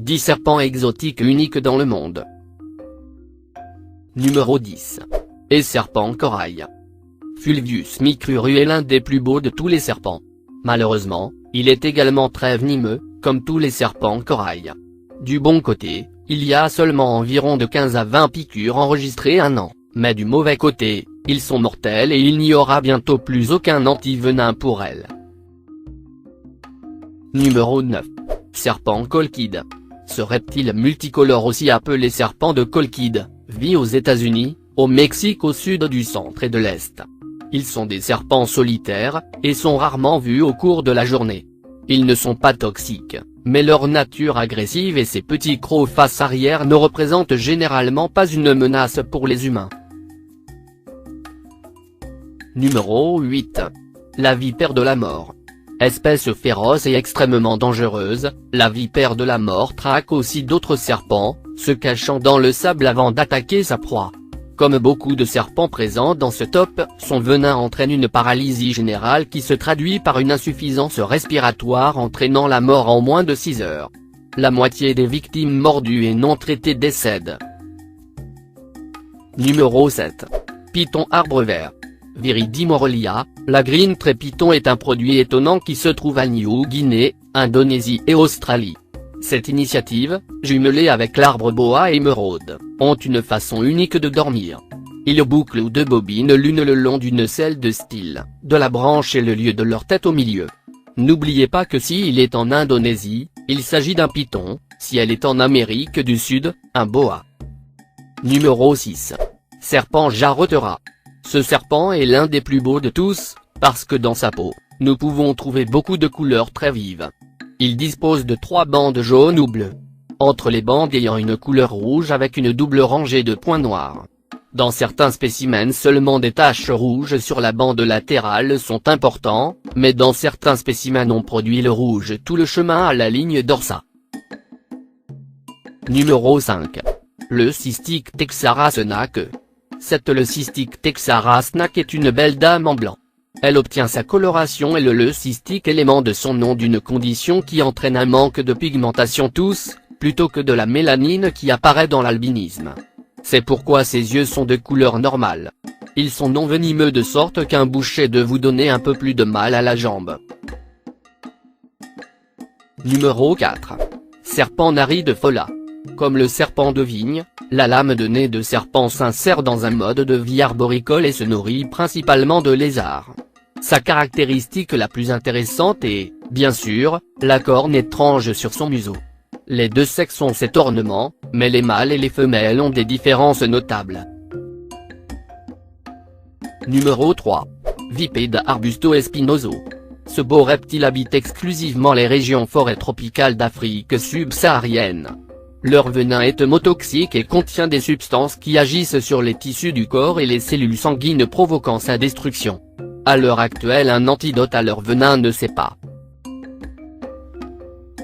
10 serpents exotiques uniques dans le monde. Numéro 10. Et serpent corail. Fulvius micruru est l'un des plus beaux de tous les serpents. Malheureusement, il est également très venimeux, comme tous les serpents corail. Du bon côté, il y a seulement environ de 15 à 20 piqûres enregistrées un an, mais du mauvais côté, ils sont mortels et il n'y aura bientôt plus aucun antivenin pour elles. Numéro 9. Serpent colchide. Ce reptile multicolore, aussi appelé serpent de colchide, vit aux États-Unis, au Mexique, au sud du centre et de l'Est. Ils sont des serpents solitaires, et sont rarement vus au cours de la journée. Ils ne sont pas toxiques, mais leur nature agressive et ses petits crocs face arrière ne représentent généralement pas une menace pour les humains. Numéro 8. La vipère de la mort. Espèce féroce et extrêmement dangereuse, la vipère de la mort traque aussi d'autres serpents, se cachant dans le sable avant d'attaquer sa proie. Comme beaucoup de serpents présents dans ce top, son venin entraîne une paralysie générale qui se traduit par une insuffisance respiratoire entraînant la mort en moins de 6 heures. La moitié des victimes mordues et non traitées décèdent. Numéro 7. Python arbre vert. Viridimorelia, la green tree python est un produit étonnant qui se trouve à New Guinée, Indonésie et Australie. Cette initiative, jumelée avec l'arbre boa émeraude, ont une façon unique de dormir. Ils bouclent ou deux bobines l'une le long d'une selle de style, de la branche et le lieu de leur tête au milieu. N'oubliez pas que si il est en Indonésie, il s'agit d'un python, si elle est en Amérique du Sud, un boa. Numéro 6. Serpent jarretera. Ce serpent est l'un des plus beaux de tous, parce que dans sa peau, nous pouvons trouver beaucoup de couleurs très vives. Il dispose de 3 bandes jaunes ou bleues. Entre les bandes ayant une couleur rouge avec une double rangée de points noirs. Dans certains spécimens seulement des taches rouges sur la bande latérale sont importants, mais dans certains spécimens on produit le rouge tout le chemin à la ligne dorsale. Numéro 5. Le cystique Texara snack. Cette leucistique Texara snack est une belle dame en blanc. Elle obtient sa coloration et le leucistique élément de son nom d'une condition qui entraîne un manque de pigmentation plutôt que de la mélanine qui apparaît dans l'albinisme. C'est pourquoi ses yeux sont de couleur normale. Ils sont non venimeux de sorte qu'un boucher de vous donner un peu plus de mal à la jambe. Numéro 4. Serpent nari de Fola. Comme le serpent de vigne, la lame de nez de serpent s'insère dans un mode de vie arboricole et se nourrit principalement de lézards. Sa caractéristique la plus intéressante est, bien sûr, la corne étrange sur son museau. Les deux sexes ont cet ornement, mais les mâles et les femelles ont des différences notables. Numéro 3. Vipeda arbusto espinoso. Ce beau reptile habite exclusivement les régions forêts tropicales d'Afrique subsaharienne. Leur venin est hémotoxique et contient des substances qui agissent sur les tissus du corps et les cellules sanguines provoquant sa destruction. À l'heure actuelle, un antidote à leur venin ne sait pas.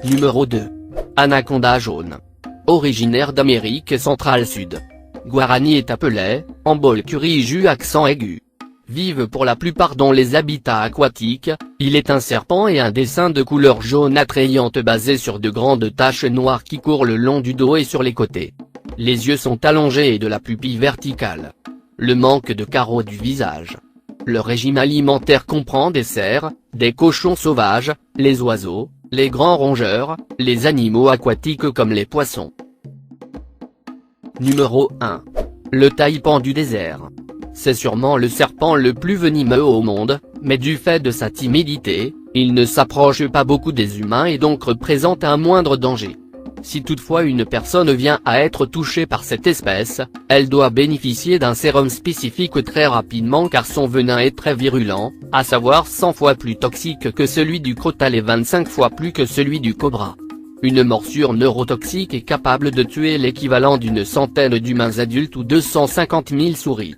Numéro 2. Anaconda jaune. Originaire d'Amérique centrale sud. Guarani est appelé, Ambolcuriju accent aigu. Vivent pour la plupart dans les habitats aquatiques, il est un serpent et un dessin de couleur jaune attrayante basé sur de grandes taches noires qui courent le long du dos et sur les côtés. Les yeux sont allongés et de la pupille verticale. Le manque de carreaux du visage. Le régime alimentaire comprend des cerfs, des cochons sauvages, les oiseaux, les grands rongeurs, les animaux aquatiques comme les poissons. Numéro 1. Le taipan du désert. C'est sûrement le serpent le plus venimeux au monde, mais du fait de sa timidité, il ne s'approche pas beaucoup des humains et donc représente un moindre danger. Si toutefois une personne vient à être touchée par cette espèce, elle doit bénéficier d'un sérum spécifique très rapidement car son venin est très virulent, à savoir 100 fois plus toxique que celui du crotale et 25 fois plus que celui du cobra. Une morsure neurotoxique est capable de tuer l'équivalent d'une centaine d'humains adultes ou 250 000 souris.